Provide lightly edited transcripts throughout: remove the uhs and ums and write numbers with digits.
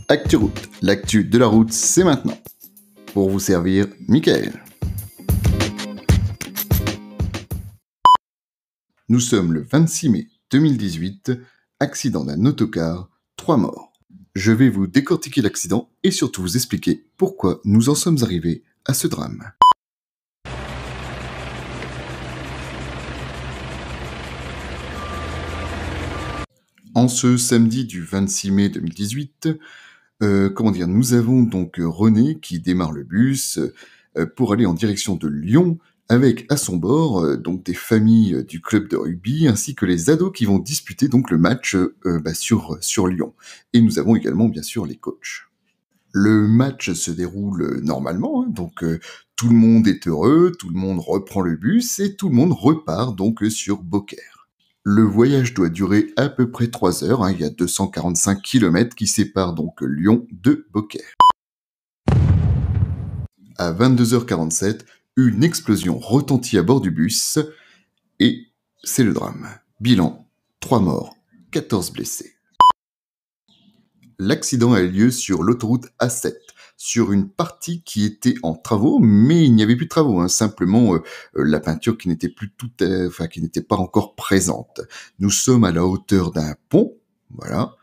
ActuRoute, l'actu de la route, c'est maintenant. Pour vous servir, Mickaël. Nous sommes le 26 mai 2018, accident d'un autocar, 3 morts. Je vais vous décortiquer l'accident et surtout vous expliquer pourquoi nous en sommes arrivés à ce drame. En ce samedi du 26 mai 2018, nous avons donc René qui démarre le bus pour aller en direction de Lyon avec à son bord donc des familles du club de rugby ainsi que les ados qui vont disputer donc le match sur Lyon. Et nous avons également bien sûr les coachs. Le match se déroule normalement, donc tout le monde est heureux, tout le monde reprend le bus et tout le monde repart donc sur Beaucaire. Le voyage doit durer à peu près 3 heures, il y a 245 km qui séparent donc Lyon de Beaucaire. À 22h47, une explosion retentit à bord du bus et c'est le drame. Bilan, 3 morts, 14 blessés. L'accident a eu lieu sur l'autoroute A7, sur une partie qui était en travaux, mais il n'y avait plus de travaux, simplement la peinture qui n'était qui n'était pas encore présente. Nous sommes à la hauteur d'un pont, voilà,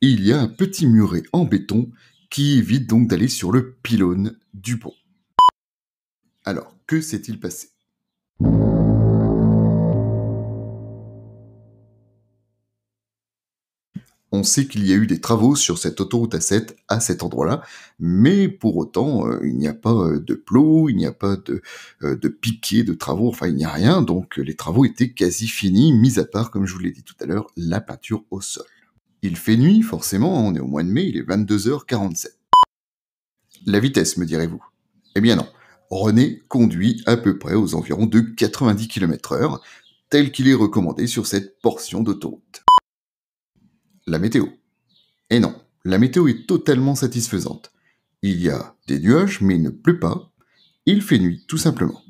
et il y a un petit muret en béton qui évite donc d'aller sur le pylône du pont. Alors, que s'est-il passé ? On sait qu'il y a eu des travaux sur cette autoroute A7 à cet endroit-là, mais pour autant, il n'y a pas de plots, il n'y a pas de piquets de travaux, enfin il n'y a rien, donc les travaux étaient quasi finis, mis à part, comme je vous l'ai dit tout à l'heure, la peinture au sol. Il fait nuit, forcément, on est au mois de mai, il est 22h47. La vitesse, me direz-vous ? Eh bien non, René conduit à peu près aux environs de 90 km/h, tel qu'il est recommandé sur cette portion d'autoroute. La météo. Et non, la météo est totalement satisfaisante. Il y a des nuages, mais il ne pleut pas. Il fait nuit, tout simplement.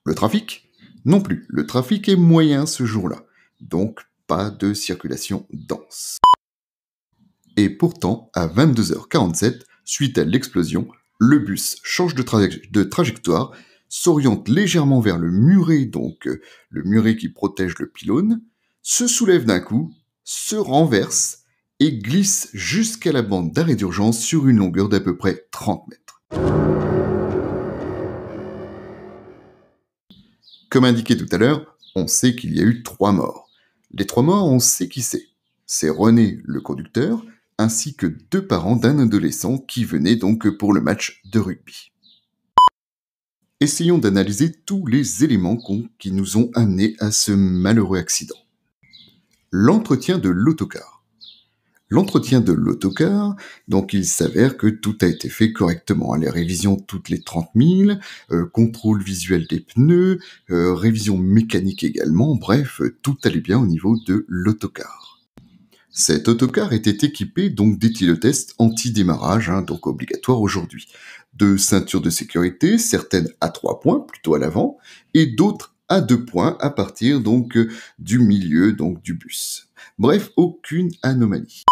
Le trafic ? Non plus. Le trafic est moyen ce jour-là. Donc, pas de circulation dense. Et pourtant, à 22h47, suite à l'explosion, le bus change de trajectoire, s'oriente légèrement vers le muret, donc le muret qui protège le pylône, se soulève d'un coup, se renverse et glisse jusqu'à la bande d'arrêt d'urgence sur une longueur d'à peu près 30 mètres. Comme indiqué tout à l'heure, on sait qu'il y a eu 3 morts. Les 3 morts, on sait qui c'est. C'est René, le conducteur, ainsi que 2 parents d'un adolescent qui venait donc pour le match de rugby. Essayons d'analyser tous les éléments qui nous ont amenés à ce malheureux accident. L'entretien de l'autocar. L'entretien de l'autocar, donc il s'avère que tout a été fait correctement. Les révisions toutes les 30 000, contrôle visuel des pneus, révision mécanique également, bref, tout allait bien au niveau de l'autocar. Cet autocar était équipé donc d'éthylotest anti-démarrage, donc obligatoire aujourd'hui, de ceintures de sécurité, certaines à 3 points, plutôt à l'avant, et d'autres à 2 points à partir donc du milieu donc du bus. Bref, aucune anomalie.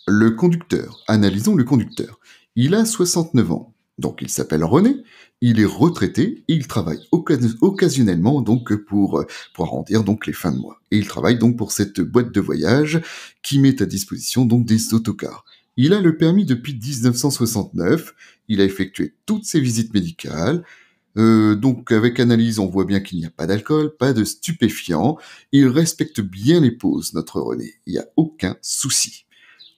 Le conducteur, analysons le conducteur. Il a 69 ans, donc il s'appelle René, il est retraité et il travaille occasionnellement donc pour arrondir donc les fins de mois. Et il travaille donc pour cette boîte de voyage qui met à disposition donc des autocars. Il a le permis depuis 1969, il a effectué toutes ses visites médicales, donc avec analyse on voit bien qu'il n'y a pas d'alcool, pas de stupéfiants, il respecte bien les pauses notre René, il n'y a aucun souci.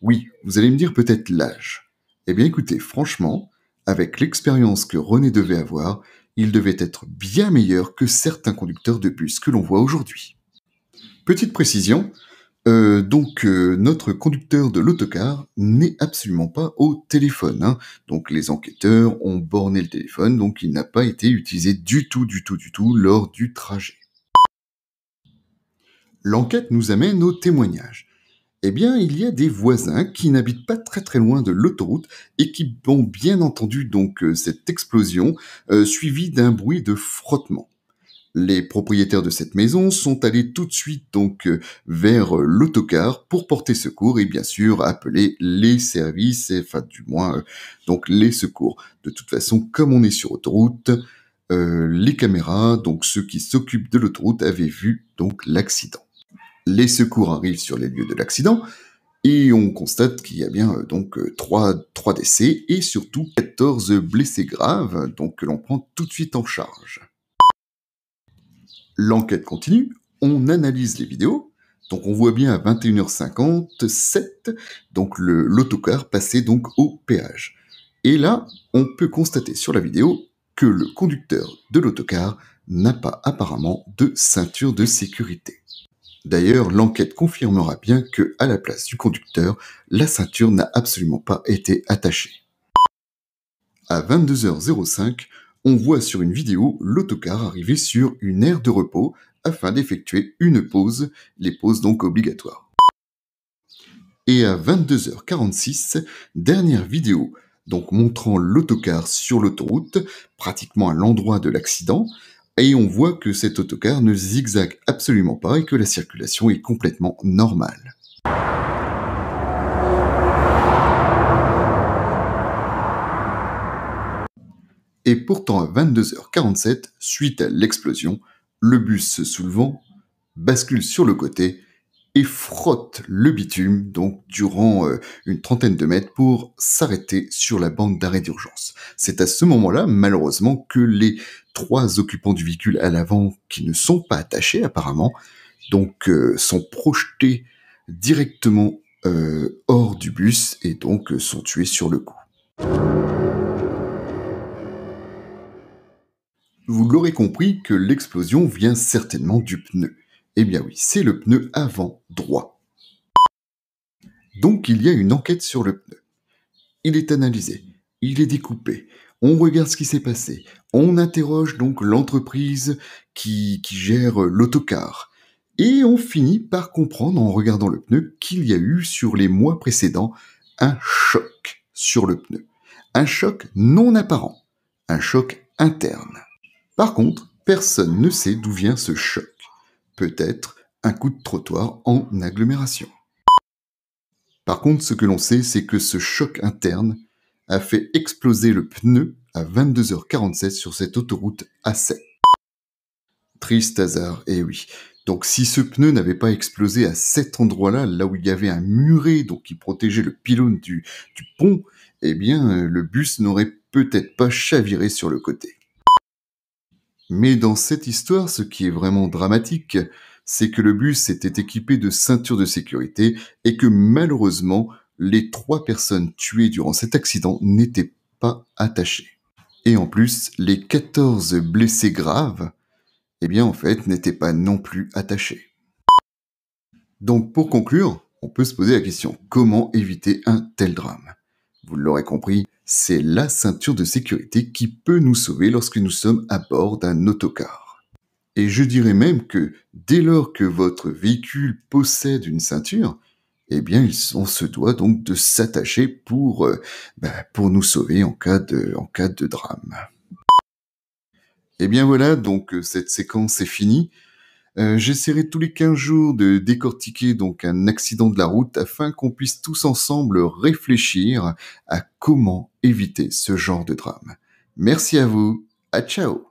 Oui, vous allez me dire peut-être l'âge. Eh bien écoutez, franchement, avec l'expérience que René devait avoir, il devait être bien meilleur que certains conducteurs de bus que l'on voit aujourd'hui. Petite précision, notre conducteur de l'autocar n'est absolument pas au téléphone. Donc les enquêteurs ont borné le téléphone, donc il n'a pas été utilisé du tout lors du trajet. L'enquête nous amène au témoignage. Eh bien, il y a des voisins qui n'habitent pas très loin de l'autoroute et qui ont bien entendu donc cette explosion suivie d'un bruit de frottement. Les propriétaires de cette maison sont allés tout de suite vers l'autocar pour porter secours et bien sûr appeler les services, enfin du moins les secours. De toute façon, comme on est sur autoroute, les caméras, donc ceux qui s'occupent de l'autoroute, avaient vu donc l'accident. Les secours arrivent sur les lieux de l'accident et on constate qu'il y a bien 3 décès et surtout 14 blessés graves, donc que l'on prend tout de suite en charge. L'enquête continue, on analyse les vidéos, donc on voit bien à 21h57, donc l'autocar passait donc au péage. Et là, on peut constater sur la vidéo que le conducteur de l'autocar n'a pas apparemment de ceinture de sécurité. D'ailleurs, l'enquête confirmera bien que, à la place du conducteur, la ceinture n'a absolument pas été attachée. À 22h05, on voit sur une vidéo l'autocar arriver sur une aire de repos afin d'effectuer une pause, les pauses donc obligatoires. Et à 22h46, dernière vidéo, donc montrant l'autocar sur l'autoroute, pratiquement à l'endroit de l'accident, et on voit que cet autocar ne zigzague absolument pas et que la circulation est complètement normale. Et pourtant à 22h47, suite à l'explosion, le bus se soulevant, bascule sur le côté et frotte le bitume, donc durant une trentaine de mètres, pour s'arrêter sur la bande d'arrêt d'urgence. C'est à ce moment-là, malheureusement, que les 3 occupants du véhicule à l'avant, qui ne sont pas attachés apparemment, sont projetés directement hors du bus et donc sont tués sur le coup. Vous l'aurez compris que l'explosion vient certainement du pneu. Eh bien oui, c'est le pneu avant droit. Donc il y a une enquête sur le pneu. Il est analysé, il est découpé, on regarde ce qui s'est passé, on interroge donc l'entreprise qui gère l'autocar, et on finit par comprendre en regardant le pneu qu'il y a eu sur les mois précédents un choc sur le pneu. Un choc non apparent, un choc interne. Par contre, personne ne sait d'où vient ce choc. Peut-être un coup de trottoir en agglomération. Par contre, ce que l'on sait, c'est que ce choc interne a fait exploser le pneu à 22h47 sur cette autoroute A7. Triste hasard, eh oui. Donc si ce pneu n'avait pas explosé à cet endroit-là, là où il y avait un muret qui protégeait le pylône du pont, eh bien le bus n'aurait peut-être pas chaviré sur le côté. Mais dans cette histoire, ce qui est vraiment dramatique, c'est que le bus était équipé de ceintures de sécurité et que malheureusement, les 3 personnes tuées durant cet accident n'étaient pas attachées. Et en plus, les 14 blessés graves, eh bien en fait, n'étaient pas non plus attachés. Donc pour conclure, on peut se poser la question, comment éviter un tel drame ? Vous l'aurez compris, c'est la ceinture de sécurité qui peut nous sauver lorsque nous sommes à bord d'un autocar. Et je dirais même que dès lors que votre véhicule possède une ceinture, eh bien on se doit donc de s'attacher pour nous sauver en cas de drame. Et bien voilà, donc cette séquence est finie. J'essaierai tous les 15 jours de décortiquer donc un accident de la route afin qu'on puisse tous ensemble réfléchir à comment éviter ce genre de drame. Merci à vous, à ciao.